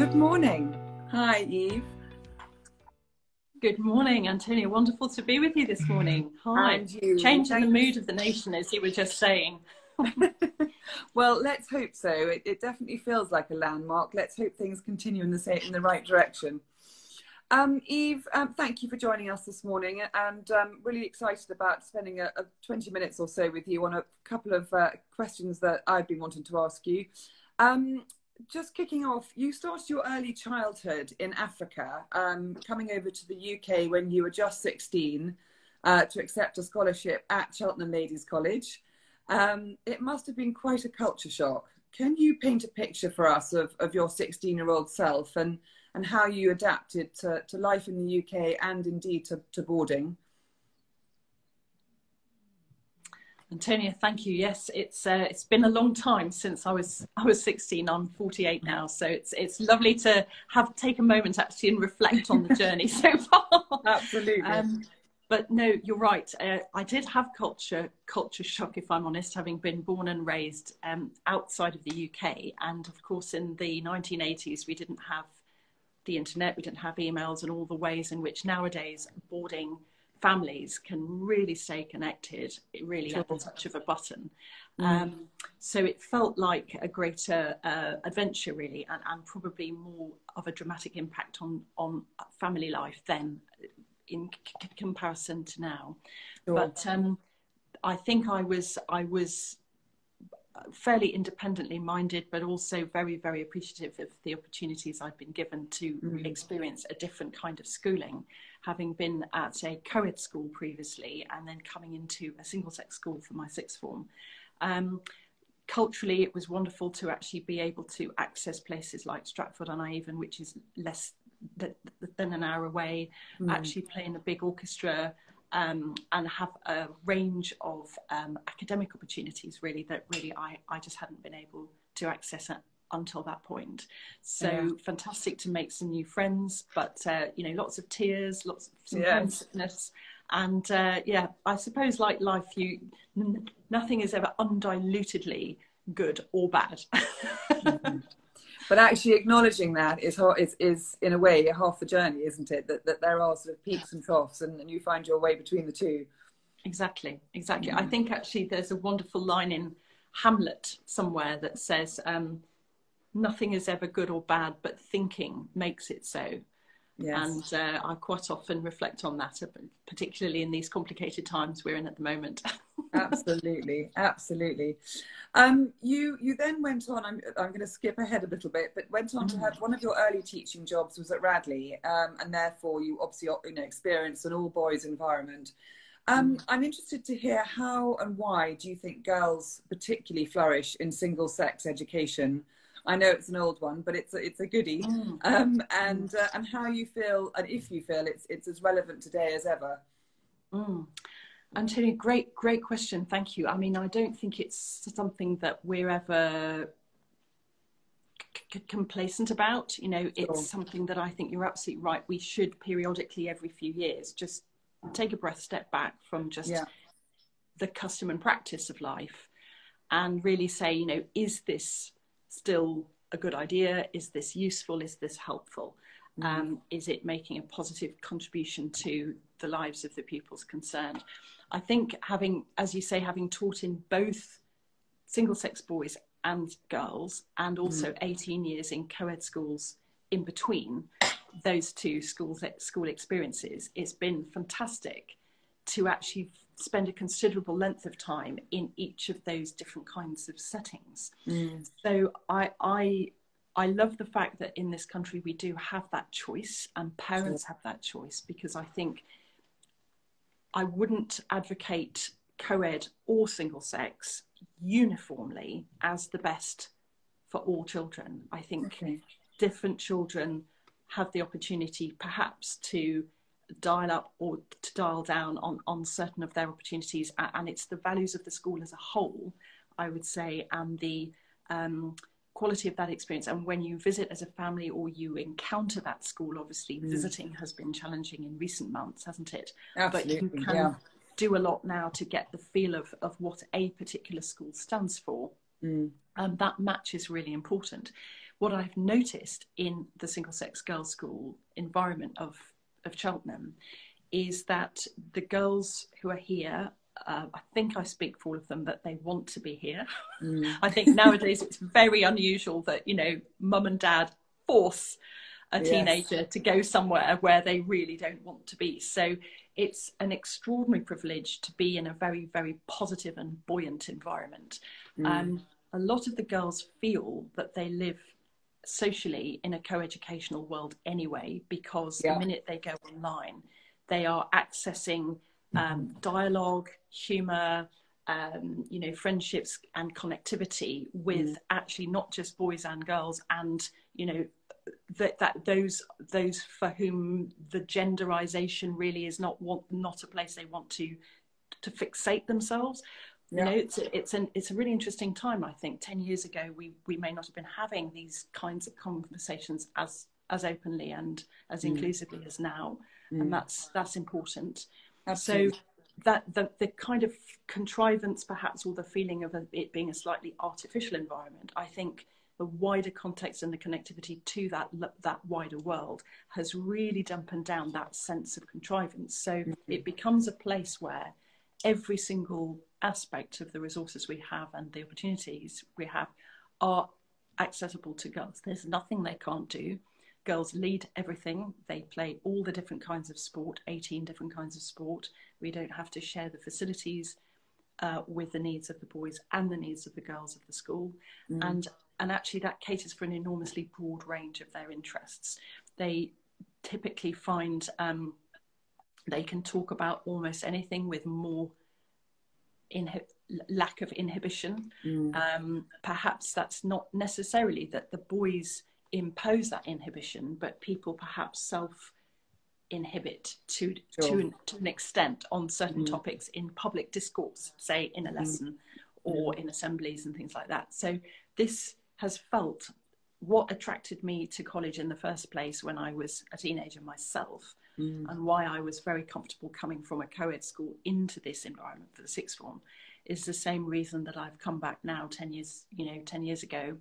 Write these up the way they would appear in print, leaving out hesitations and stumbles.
Good morning. Hi, Eve. Good morning, Antonia. Wonderful to be with you this morning. Hi. And you. Changing the mood of the nation, as you were just saying. Well, let's hope so. It definitely feels like a landmark. Let's hope things continue in the right direction. Eve, thank you for joining us this morning, and really excited about spending 20 minutes or so with you on a couple of questions that I've been wanting to ask you. Just kicking off, you started your early childhood in Africa, coming over to the UK when you were just 16 to accept a scholarship at Cheltenham Ladies College. It must have been quite a culture shock. Can you paint a picture for us of your 16-year-old self and how you adapted to life in the UK and indeed to boarding? Antonia, thank you. Yes, it's been a long time since I was 16. I'm 48 now, so it's lovely to take a moment actually and reflect on the journey so far. Absolutely. But no, you're right. I did have culture shock, if I'm honest, having been born and raised outside of the UK. And of course, in the 1980s, we didn't have the internet, we didn't have emails and all the ways in which nowadays boarding families can really stay connected, really at the touch of a button. So it felt like a greater adventure, really, and probably more of a dramatic impact on family life then in comparison to now. Sure. But I think I was fairly independently minded, but also very, very appreciative of the opportunities I'd been given to experience a different kind of schooling, having been at a co-ed school previously and then coming into a single-sex school for my sixth form. Culturally, it was wonderful to actually be able to access places like Stratford-on-Avon, which is less than an hour away, actually play in a big orchestra, and have a range of academic opportunities really that I just hadn't been able to access until that point. So fantastic to make some new friends, but lots of tears, lots of some homesickness, and I suppose like life, nothing is ever undilutedly good or bad. But actually acknowledging that is in a way half the journey, isn't it? That there are sort of peaks and troughs, and you find your way between the two. Exactly. I think actually there's a wonderful line in Hamlet somewhere that says, nothing is ever good or bad, but thinking makes it so. Yes. And I quite often reflect on that, particularly in these complicated times we're in at the moment. Absolutely. You then went on, I'm going to skip ahead a little bit, but went on to have one of your early teaching jobs was at Radley, and therefore you obviously experienced an all-boys environment. I'm interested to hear how and why do you think girls particularly flourish in single-sex education? I know it's an old one, but it's a goodie. And how you feel, and if you feel it's as relevant today as ever. Antonia, great question. Thank you. I mean, I don't think it's something that we're ever complacent about. It's something that I think you're absolutely right. We should periodically, every few years, just take a breath, step back from just the custom and practice of life, and really say, is this still a good idea? Is this useful? Is this helpful? Is it making a positive contribution to the lives of the pupils concerned? I think as you say, having taught in both single-sex boys and girls, and also 18 years in co-ed schools in between those two school experiences, it's been fantastic to actually spend a considerable length of time in each of those different kinds of settings. So I love the fact that in this country we do have that choice, and parents have that choice, because I think I wouldn't advocate co-ed or single sex uniformly as the best for all children. I think different children have the opportunity perhaps to dial up or to dial down on certain of their opportunities, and it's the values of the school as a whole, I would say, and the quality of that experience. And when you visit as a family or you encounter that school, obviously visiting has been challenging in recent months, hasn't it? Absolutely, but you can do a lot now to get the feel of what a particular school stands for. And that match is really important. what I've noticed in the single-sex girls' school environment of Cheltenham is that the girls who are here, I think I speak for all of them, that they want to be here. I think nowadays it's very unusual that, you know, mum and dad force a teenager to go somewhere where they really don't want to be. So it's an extraordinary privilege to be in a very, very positive and buoyant environment. A lot of the girls feel that they live socially in a co-educational world anyway, because the minute they go online, they are accessing dialogue, humour, you know, friendships and connectivity with actually not just boys and girls, and, you know, those for whom the genderization really is not a place they want to fixate themselves. You know, it's a really interesting time. I think 10 years ago we may not have been having these kinds of conversations as openly and as inclusively as now, and that's important. Absolutely. So that the kind of contrivance, perhaps, or the feeling of it being a slightly artificial environment, I think the wider context and the connectivity to that wider world has really dampened down that sense of contrivance. So it becomes a place where every single aspect of the resources we have and the opportunities we have are accessible to girls. There's nothing they can't do. Girls lead everything. They play all the different kinds of sport, 18 different kinds of sport. We don't have to share the facilities with the needs of the boys and the needs of the girls of the school. And actually that caters for an enormously broad range of their interests. They typically find they can talk about almost anything with more lack of inhibition. Perhaps that's not necessarily that the boys impose that inhibition, but people perhaps self-inhibit to an extent on certain topics in public discourse, say in a lesson or in assemblies and things like that. So this has felt what attracted me to college in the first place when I was a teenager myself, and why I was very comfortable coming from a co-ed school into this environment for the sixth form is the same reason that I've come back now 10 years ago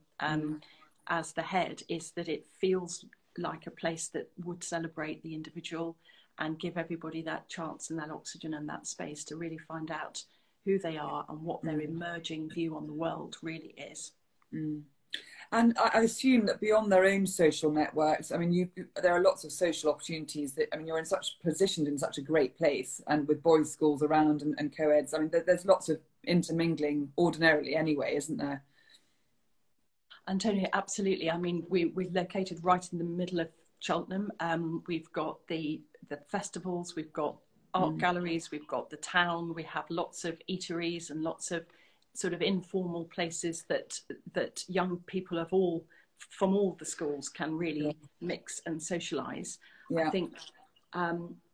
as the head, is that it feels like a place that would celebrate the individual and give everybody that chance and that oxygen and that space to really find out who they are and what their emerging view on the world really is. And I assume that beyond their own social networks, I mean, there are lots of social opportunities that, I mean, you're positioned in such a great place, and with boys' schools around and co-eds, I mean, there's lots of intermingling ordinarily anyway, isn't there? Antonia, absolutely. I mean, we're located right in the middle of Cheltenham. We've got the festivals, we've got art galleries, we've got the town, we have lots of eateries and lots of sort of informal places that young people from all the schools can really mix and socialise. I think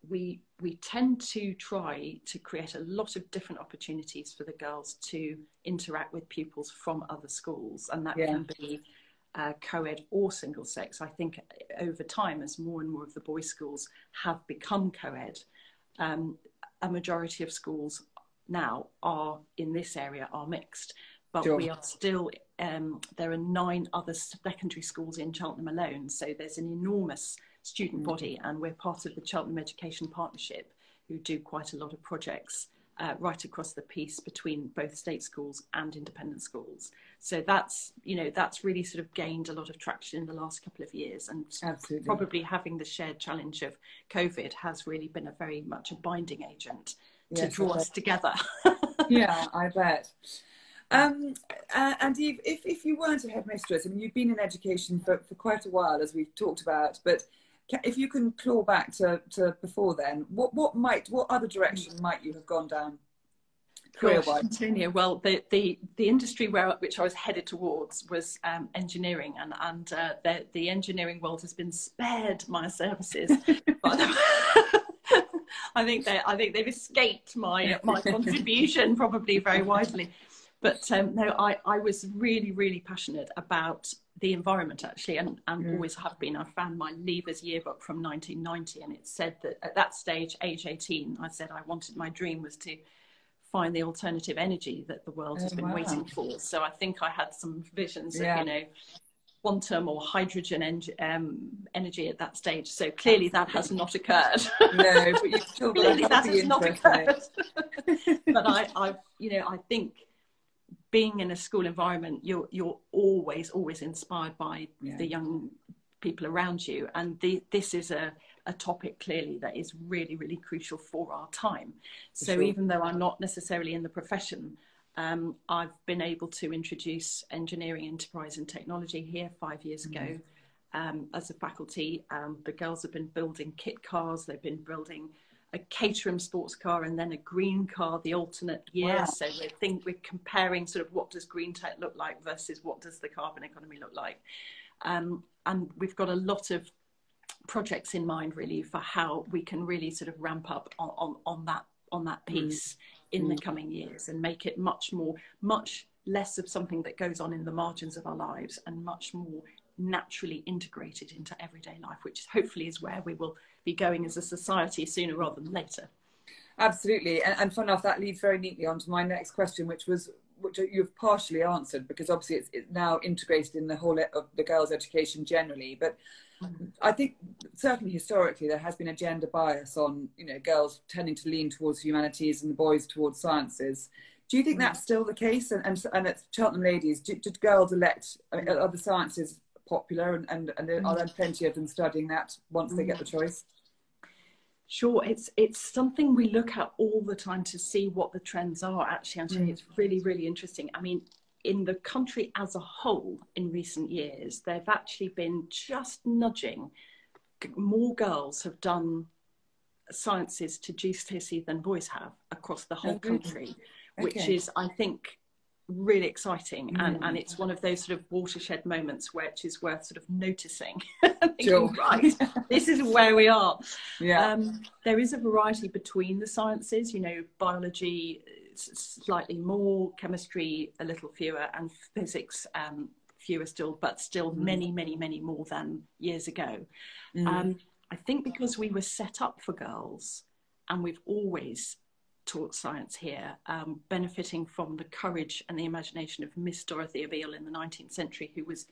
we tend to try to create a lot of different opportunities for the girls to interact with pupils from other schools, and that can be co-ed or single sex. I think over time, as more and more of the boys' schools have become co-ed, a majority of schools now are in this area are mixed, but we are still there are 9 other secondary schools in Cheltenham alone, so there's an enormous student body, and we're part of the Cheltenham Education Partnership, who do quite a lot of projects right across the piece between both state schools and independent schools. So that's really sort of gained a lot of traction in the last couple of years, and probably having the shared challenge of COVID has really been very much a binding agent to draw us together. Yeah, I bet. And Eve, if you weren't a headmistress, I mean, you've been in education for quite a while, as we've talked about, but if you can claw back to before then, what other direction might you have gone down career-wise? Antonia, well, the industry which I was headed towards was engineering, and the engineering world has been spared my services. But I think they've escaped my contribution probably very widely. But no, I was really, really passionate about the environment, actually, and always have been. I found my Leavers yearbook from 1990, and it said that at that stage, age 18, I said my dream was to find the alternative energy that the world has been waiting for. So I think I had some visions of, quantum or hydrogen energy at that stage. So clearly that has not occurred. No, but you've still got clearly a that has not occurred. But I think being in a school environment, you're always inspired by the young people around you, and this is a topic clearly that is really, really crucial for our time. So even though I'm not necessarily in the profession, I've been able to introduce engineering, enterprise and technology here 5 years ago as a faculty. The girls have been building kit cars, they've been building a Caterham sports car and then a green car the alternate year. Wow. So we're comparing sort of what does green tech look like versus what does the carbon economy look like. And we've got a lot of projects in mind really for how we can really sort of ramp up on that piece in the coming years and make it much less of something that goes on in the margins of our lives and much more naturally integrated into everyday life, which hopefully is where we will be going as a society sooner rather than later. Absolutely. And fun enough, that leads very neatly on to my next question, which you've partially answered, because obviously it's now integrated in the whole of the girls' education generally. But I think certainly historically there has been a gender bias on, girls tending to lean towards humanities and the boys towards sciences. Do you think that's still the case? And at Cheltenham Ladies, did girls elect, are the sciences popular, and are there plenty of them studying that once they get the choice? Sure, it's something we look at all the time to see what the trends are. Actually, Anthony, it's really, really interesting. I mean, in the country as a whole in recent years, they've actually been just nudging. More girls have done sciences to GCSE than boys have across the whole country, which is, I think, really exciting. And it's one of those sort of watershed moments which is worth sort of noticing. Thinking, right, this is where we are. There is a variety between the sciences, biology slightly more, chemistry a little fewer, and physics fewer still, but still many, many, many more than years ago. I think because we were set up for girls and we've always taught science here, benefiting from the courage and the imagination of Miss Dorothea Beale in the 19th century, who was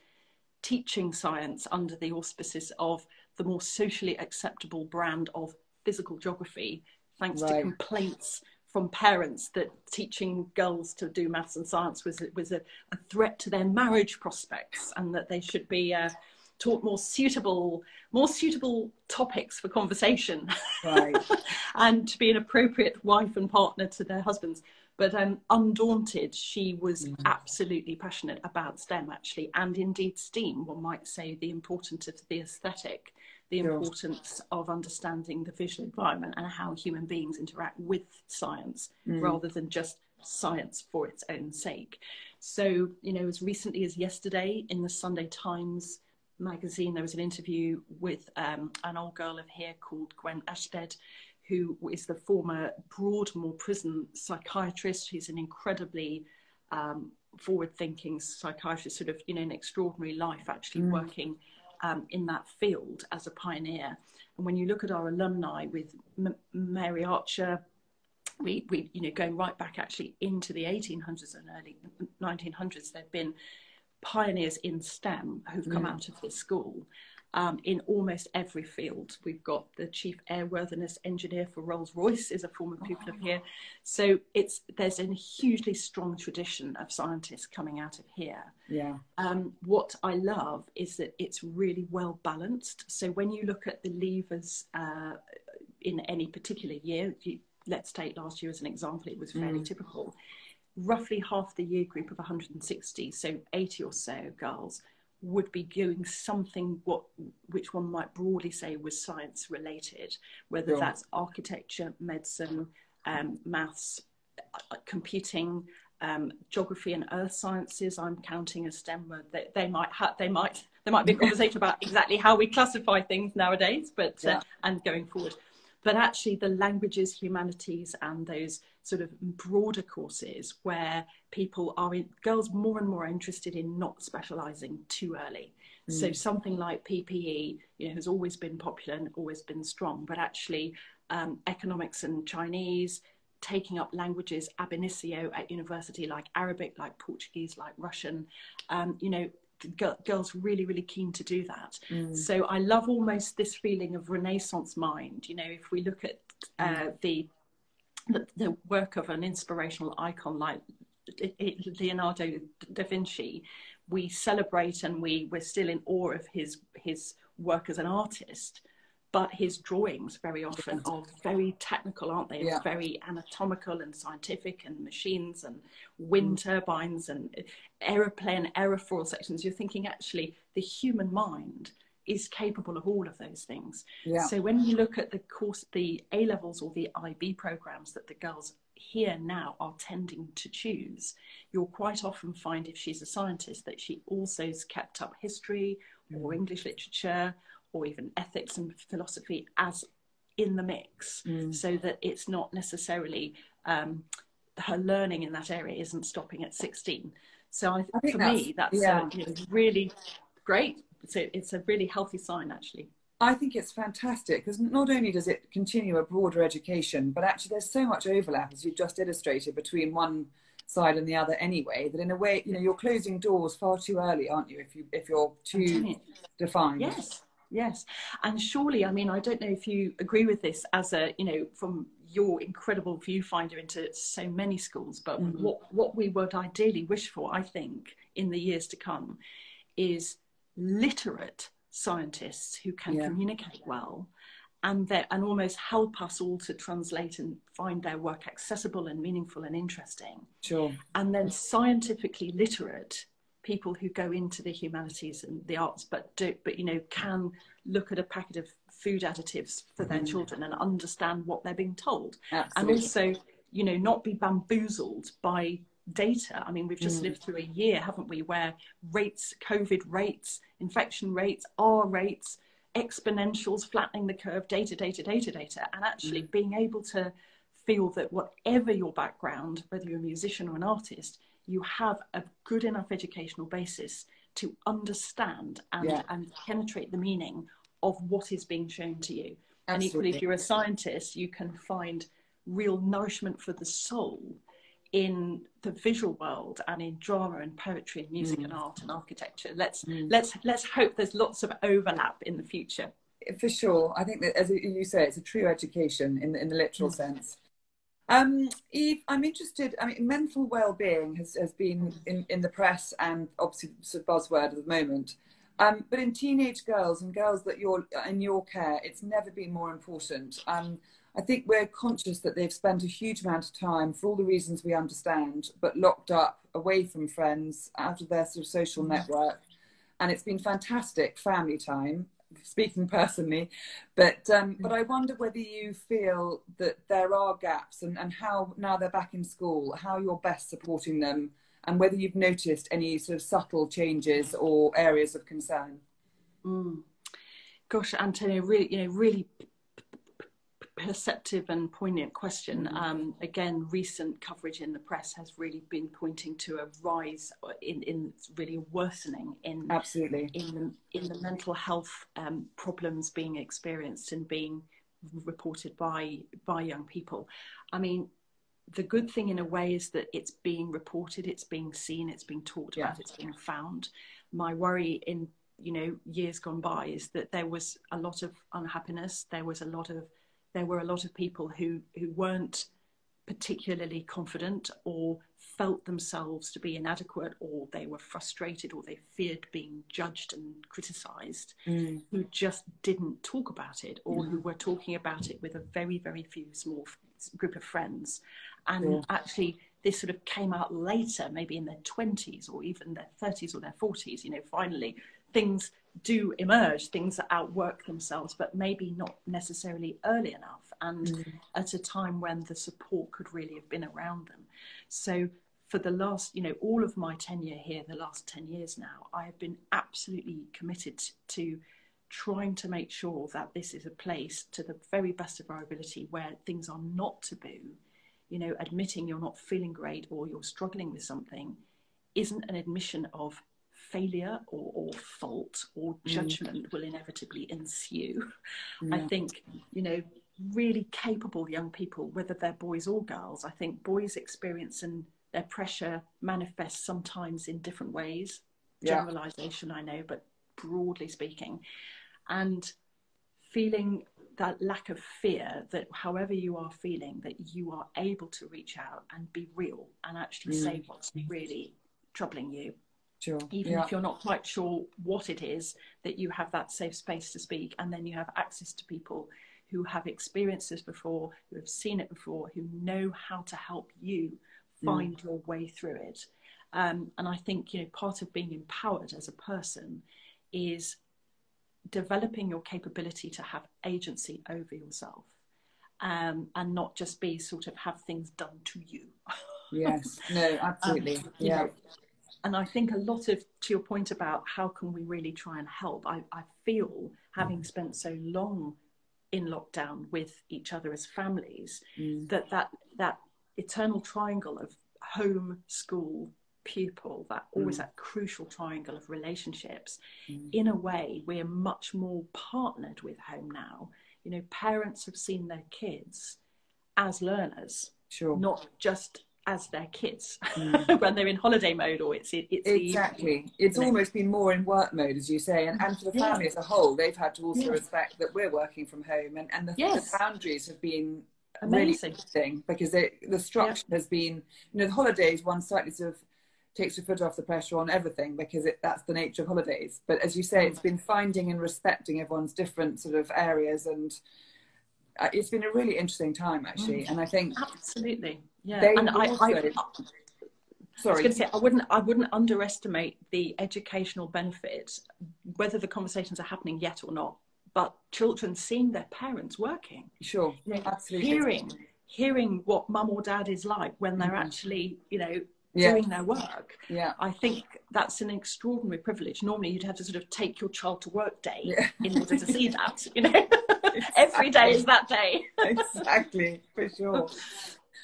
teaching science under the auspices of the more socially acceptable brand of physical geography, thanks to complaints from parents that teaching girls to do maths and science was a threat to their marriage prospects, and that they should be taught more suitable topics for conversation, and to be an appropriate wife and partner to their husbands. But undaunted, she was absolutely passionate about STEM, actually, and indeed STEAM. One might say the importance of the aesthetic, the importance of understanding the visual environment and how human beings interact with science, rather than just science for its own sake. So, as recently as yesterday in the Sunday Times magazine, there was an interview with an old girl of here called Gwen Ashted, who is the former Broadmoor prison psychiatrist. She's an incredibly forward-thinking psychiatrist, sort of, an extraordinary life actually working in that field as a pioneer. And when you look at our alumni with Mary Archer, we going right back actually into the 1800s and early 1900s, there've been pioneers in STEM who've come out of this school. In almost every field. We've got the chief airworthiness engineer for Rolls-Royce is a former pupil of here. So there's a hugely strong tradition of scientists coming out of here. What I love is that it's really well balanced. So when you look at the leavers in any particular year, let's take last year as an example, it was fairly typical. Roughly half the year group of 160, so 80 or so girls, would be doing something which one might broadly say was science related, whether that's architecture, medicine, maths, computing, geography and earth sciences. I'm counting as STEM, where they might be a conversation about exactly how we classify things nowadays, but and going forward. But actually the languages, humanities, and those sort of broader courses where girls more and more interested in not specialising too early. So something like PPE, has always been popular and always been strong, but actually economics and Chinese, taking up languages ab initio at university, like Arabic, like Portuguese, like Russian, girls really, really keen to do that. So I love almost this feeling of Renaissance mind. You know, if we look at the work of an inspirational icon like Leonardo da Vinci, we celebrate and we're still in awe of his work as an artist, but his drawings very often are very technical, aren't they? It's very anatomical and scientific, and machines and wind turbines and aeroplane aerofoil sections. You're thinking actually the human mind is capable of all of those things. So when you look at the A levels or the IB programs that the girls here now are tending to choose, you'll quite often find, if she's a scientist, that she also has kept up history or English literature or even ethics and philosophy as in the mix, so that it's not necessarily her learning in that area isn't stopping at 16. So I think for me that's really great. So it's a really healthy sign, actually. I think it's fantastic, because not only does it continue a broader education, but actually there's so much overlap, as you've just illustrated, between one side and the other anyway, that in a way, you know, you're closing doors far too early, aren't you, if you're too defined. Yes. And surely, I mean, I don't know if you agree with this as a, you know, from your incredible viewfinder into so many schools, but what we would ideally wish for, I think, in the years to come is literate scientists who can communicate well and almost help us all to translate and find their work accessible and meaningful and interesting. And then scientifically literate people who go into the humanities and the arts, but you know, can look at a packet of food additives for their children and understand what they're being told. And also, you know, not be bamboozled by data. I mean, we've just lived through a year, haven't we, where COVID rates, infection rates, R rates, exponentials, flattening the curve, data, and actually being able to feel that whatever your background, whether you're a musician or an artist, you have a good enough educational basis to understand and penetrate the meaning of what is being shown to you. And equally, if you're a scientist, you can find real nourishment for the soul in the visual world and in drama and poetry and music and art and architecture. Let's hope there's lots of overlap in the future. For sure. I think that, as you say, it's a true education in the literal sense. Eve, I'm interested, I mean, mental well-being has been in the press and obviously it's a buzzword at the moment. But in teenage girls and girls that you're in your care, it's never been more important. I think we're conscious that they've spent a huge amount of time, for all the reasons we understand, but locked up, away from friends, out of their sort of social network. And it's been fantastic family time, speaking personally, but I wonder whether you feel that there are gaps and how, now they're back in school, how you're best supporting them, and whether you've noticed any sort of subtle changes or areas of concern. Gosh, Antonio, really perceptive and poignant question. Again, recent coverage in the press has really been pointing to a rise in really a worsening in the mental health problems being experienced and being reported by young people. I mean, the good thing in a way is that it's being reported, it's being seen, it's being talked about, it's being found. My worry in, you know, years gone by is that there was a lot of unhappiness, there were a lot of people who weren't particularly confident or felt themselves to be inadequate, or they were frustrated, or they feared being judged and criticised, who just didn't talk about it, or who were talking about it with a very, very few small group of friends. And actually this sort of came out later, maybe in their 20s or even their 30s or their 40s, you know, finally things do emerge, things that outwork themselves, but maybe not necessarily early enough and at a time when the support could really have been around them. So for the last, you know, all of my tenure here, the last 10 years now, I have been absolutely committed to trying to make sure that this is a place, to the very best of our ability, where things are not taboo. You know, admitting you're not feeling great or you're struggling with something isn't an admission of failure or fault or judgment will inevitably ensue. I think, you know, really capable young people, whether they're boys or girls, I think boys experience and their pressure manifests sometimes in different ways generalization, I know, but broadly speaking, and feeling that lack of fear, that however you are feeling, that you are able to reach out and be real and actually say what's really troubling you. Sure. Even if you're not quite sure what it is, that you have that safe space to speak, and then you have access to people who have experienced this before, who have seen it before, who know how to help you find your way through it. And I think, you know, part of being empowered as a person is developing your capability to have agency over yourself, and not just be sort of have things done to you. Yes, no, absolutely. You know, and I think a lot of, to your point about how can we really try and help, I feel, having spent so long in lockdown with each other as families, that eternal triangle of home, school, pupil, that always that crucial triangle of relationships, in a way we're much more partnered with home now. You know, parents have seen their kids as learners, not just as their kids when they're in holiday mode, or it's exactly it's almost been more in work mode, as you say, and for the family as a whole, they've had to also respect that we're working from home, and the boundaries have been really interesting, because the structure has been, you know, the holidays, one slightly sort of takes your foot off the pressure on everything, because that's the nature of holidays, but as you say, it's been finding and respecting everyone's different sort of areas, and it's been a really interesting time, actually. And I think absolutely, and I was sorry, going to say, I wouldn't underestimate the educational benefit, whether the conversations are happening yet or not, but children seeing their parents working, you know, absolutely, hearing what mum or dad is like when they're actually, you know, doing their work. I think that's an extraordinary privilege. Normally you'd have to sort of take your child to work day in order to see that, you know. Every day is that day. Exactly, for sure.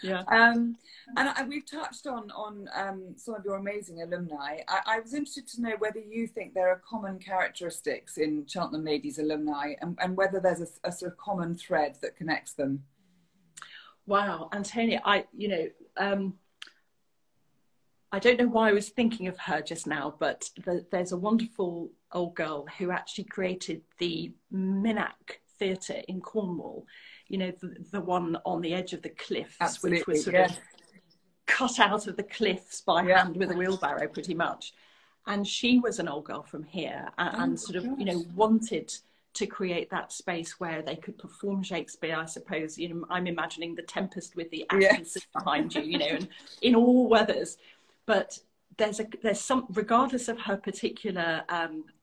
And we've touched on some of your amazing alumni. I was interested to know whether you think there are common characteristics in Cheltenham Ladies alumni, and whether there's a sort of common thread that connects them. Wow, Antonia, I don't know why I was thinking of her just now, but there's a wonderful old girl who actually created the Minack Theatre in Cornwall, you know, the one on the edge of the cliffs, which was sort of cut out of the cliffs by hand with a wheelbarrow, pretty much. And she was an old girl from here, and sort of, you know, wanted to create that space where they could perform Shakespeare. I suppose, you know, I'm imagining the Tempest with the actors behind you, you know, and in all weathers. But there's some, regardless of her particular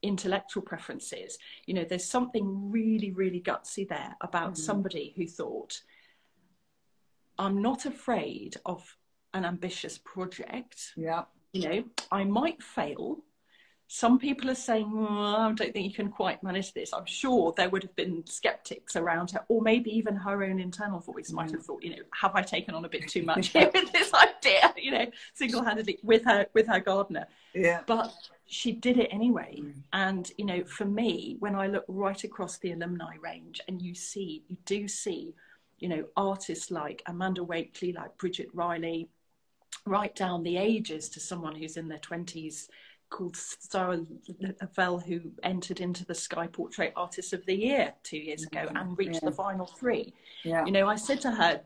intellectual preferences, you know, there's something really, really gutsy there about somebody who thought, I'm not afraid of an ambitious project. You know, I might fail. Some people are saying, I don't think you can quite manage this. I'm sure there would have been skeptics around her, or maybe even her own internal voice might have thought, you know, have I taken on a bit too much here with this idea, you know, single-handedly with her gardener. But she did it anyway. And, you know, for me, when I look right across the alumni range, and you do see, you know, artists like Amanda Wakely, like Bridget Riley, right down the ages to someone who's in their 20s, called Sarah Lavelle, who entered into the Sky Portrait Artist of the Year 2 years ago and reached the final 3. You know, I said to her,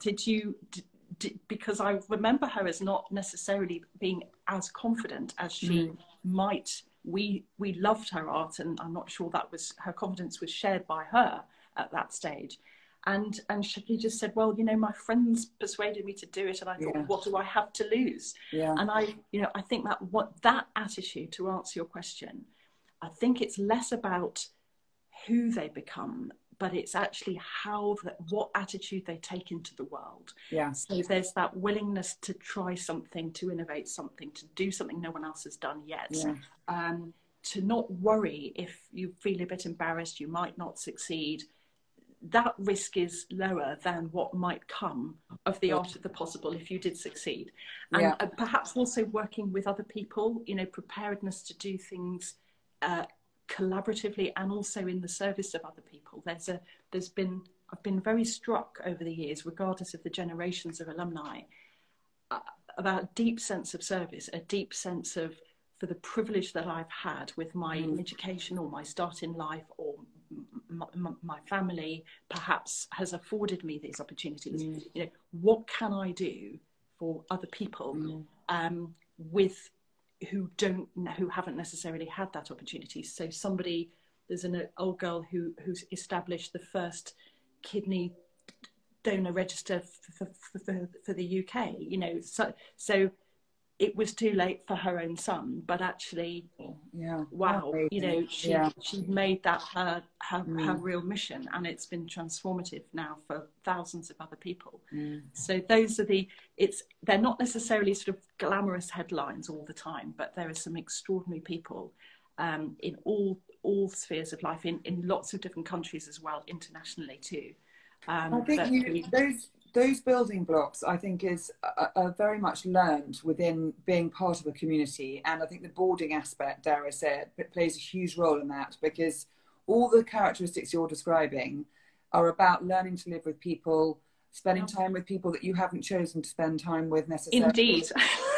because I remember her as not necessarily being as confident as she might. We loved her art, and I'm not sure that was, her confidence was shared by her at that stage. And she just said, well, you know, my friends persuaded me to do it, and I thought, what do I have to lose? And I think that attitude, to answer your question, I think it's less about who they become, but it's actually what attitude they take into the world. So there's that willingness to try something, to innovate something, to do something no one else has done yet. To not worry if you feel a bit embarrassed, you might not succeed. That risk is lower than what might come of the art of the possible if you did succeed. And perhaps also working with other people, you know, preparedness to do things collaboratively and also in the service of other people. I've been very struck over the years, regardless of the generations of alumni, about a deep sense of service, a deep sense of for the privilege that I've had with my education or my start in life, or my family perhaps has afforded me these opportunities. You know, what can I do for other people with who haven't necessarily had that opportunity? So there's an old girl who's established the first kidney donor register for the UK. You know, so it was too late for her own son, but actually, wow, you know, she made that her real mission, and it's been transformative now for thousands of other people. So those are they're not necessarily sort of glamorous headlines all the time, but there are some extraordinary people in all spheres of life, in lots of different countries as well, internationally too. I think those building blocks, I think, are very much learned within being part of a community. And I think the boarding aspect, dare I say it, plays a huge role in that, because all the characteristics you're describing are about learning to live with people, spending time with people that you haven't chosen to spend time with necessarily. Indeed.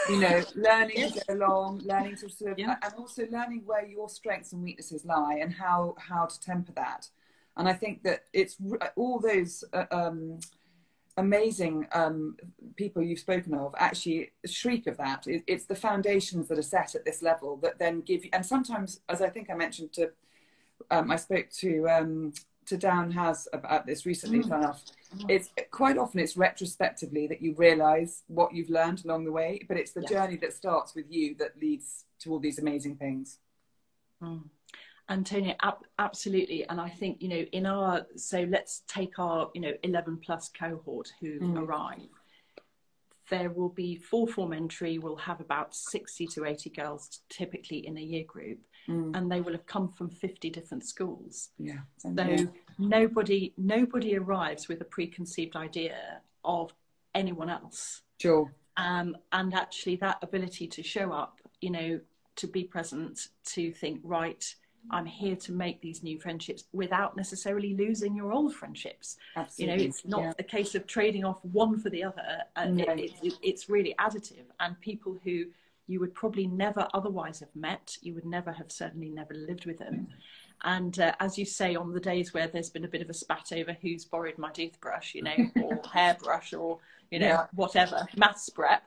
You know, learning to go along, learning to sort of, and also learning where your strengths and weaknesses lie and how to temper that. And I think that it's all those amazing people you've spoken of actually shriek of that. It's the foundations that are set at this level that then give you, and sometimes, as I think I mentioned to, I spoke to Dan Has about this recently, enough. It's quite often it's retrospectively that you realise what you've learned along the way, but it's the journey that starts with you that leads to all these amazing things. Antonia, absolutely. And I think, you know, so let's take our, you know, 11 plus cohort who arrive. There will be 4 form entry, we'll have about 60 to 80 girls typically in a year group, and they will have come from 50 different schools. So nobody arrives with a preconceived idea of anyone else. Sure. And actually that ability to show up, you know, to be present, to think, right, I'm here to make these new friendships without necessarily losing your old friendships. Absolutely. You know, it's not a case of trading off one for the other. It's really additive, and people who you would probably never otherwise have met, you would certainly never lived with them. And as you say, on the days where there's been a bit of a spat over who's borrowed my toothbrush, you know, or hairbrush, or, you know, whatever, maths prep,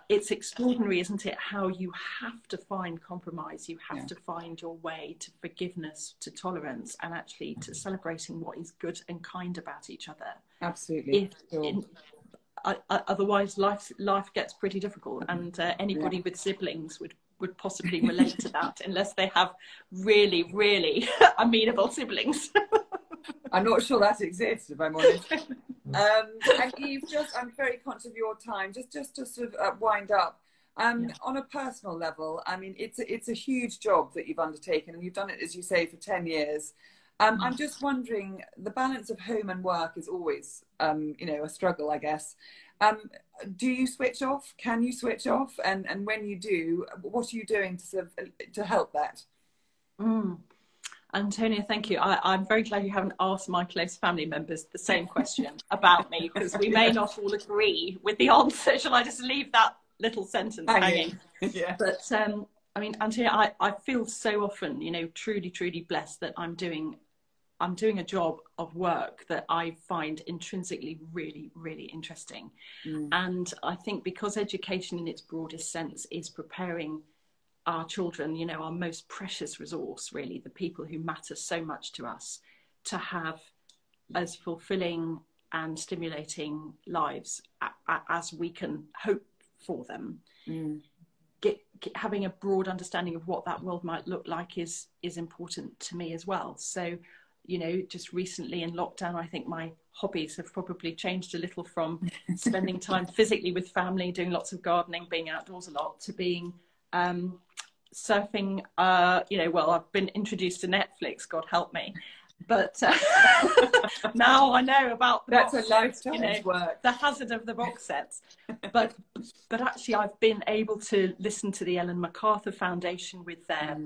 it's extraordinary, isn't it, how you have to find compromise, you have to find your way to forgiveness, to tolerance, and actually to celebrating what is good and kind about each other. Absolutely. Otherwise life gets pretty difficult, and anybody with siblings would possibly relate to that, unless they have really, really amenable siblings. I'm not sure that exists, if I'm honest. And Eve, I'm very conscious of your time, just to sort of wind up. On a personal level, I mean, it's a huge job that you've undertaken, and you've done it, as you say, for 10 years. I'm just wondering, the balance of home and work is always, you know, a struggle, I guess. Do you switch off? Can you switch off? And when you do, what are you doing to help that? Antonia, thank you. I'm very glad you haven't asked my close family members the same question about me, because we may not all agree with the answer. Shall I just leave that little sentence hanging? But I mean, Antonia, I feel so often, you know, truly, truly blessed that I'm doing a job of work that I find intrinsically really, really interesting. And I think because education in its broadest sense is preparing our children, you know, our most precious resource, really, the people who matter so much to us, to have as fulfilling and stimulating lives as we can hope for them. Having a broad understanding of what that world might look like is important to me as well. So, you know, just recently in lockdown, I think my hobbies have probably changed a little from spending time physically with family, doing lots of gardening, being outdoors a lot, to being surfing. You know, well, I've been introduced to Netflix, God help me. But now I know about the a lifetime's work. The hazard of the box sets. But actually, I've been able to listen to the Ellen MacArthur Foundation with their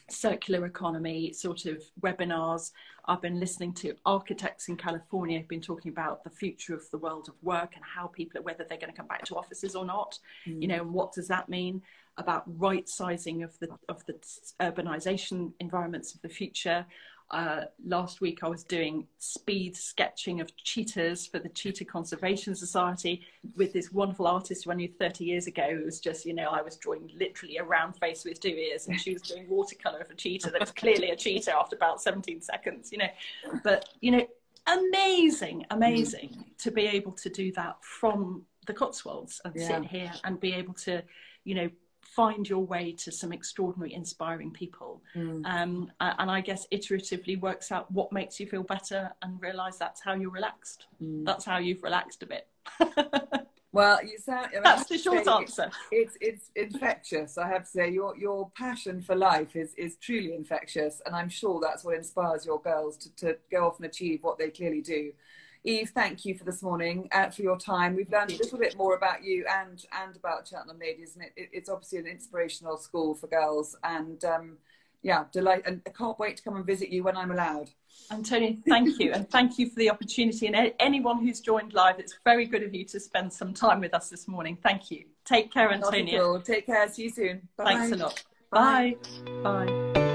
circular economy sort of webinars. I've been listening to architects in California who've been talking about the future of the world of work and how people, whether they're going to come back to offices or not, you know, and what does that mean about right sizing of the urbanization environments of the future. Last week I was doing speed sketching of cheetahs for the Cheetah Conservation Society with this wonderful artist who I knew 30 years ago. It was just, you know, I was drawing literally a round face with 2 ears, and she was doing watercolor of a cheetah that was clearly a cheetah after about 17 seconds, you know. But, you know, amazing to be able to do that from the Cotswolds and sit here and be able to, you know, find your way to some extraordinary, inspiring people. And I guess iteratively works out what makes you feel better and realise that's how you're relaxed. That's how you've relaxed a bit. Well, you sound, that's the short answer. It's infectious, I have to say. Your passion for life is truly infectious, and I'm sure that's what inspires your girls to go off and achieve what they clearly do. Eve, thank you for this morning, for your time. We've learned a little bit more about you and about Cheltenham Ladies, and it's obviously an inspirational school for girls. And yeah, delight, and I can't wait to come and visit you when I'm allowed. Antonia, thank you, and thank you for the opportunity. And anyone who's joined live, it's very good of you to spend some time with us this morning. Thank you. Take care, Antonia. Take care. See you soon. Bye. Thanks a lot. Bye. Bye.